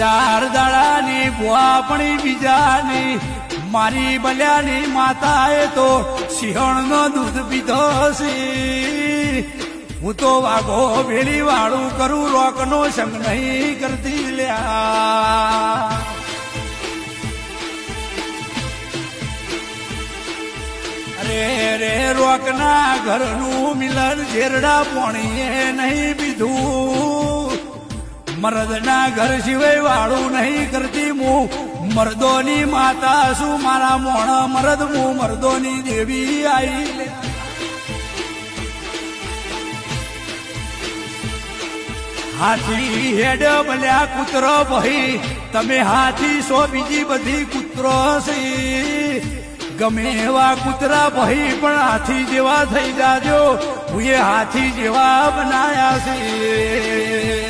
4 દાડાની ભુઆપણી બીજાની મારી બલ્યાની માતાએ તો સિંહણનો દૂધ પીધો છે હું તો વાઘો ભેળી વાળું કરું રોકનો સંગ નહીં કરતી લ્યા અરે રે રોકના ઘરનું મિલન ઝેરડા પોણીએ નહીં પીધું મરદના ઘર સિવાય વાળું નહીં કરતી હું મર્દોની માતા શું મારા મોણ મરદ હું મર્દોની દેવી આઈ હાથી હેડ બલ્યા કૂતરો ભાઈ તમે હાથી સો બીજી બધી કૂતરો છે ગમે એવા કૂતરા ભાઈ પણ હાથી જેવા થઈ જાજો હું એ હાથી જેવા બનાયા છે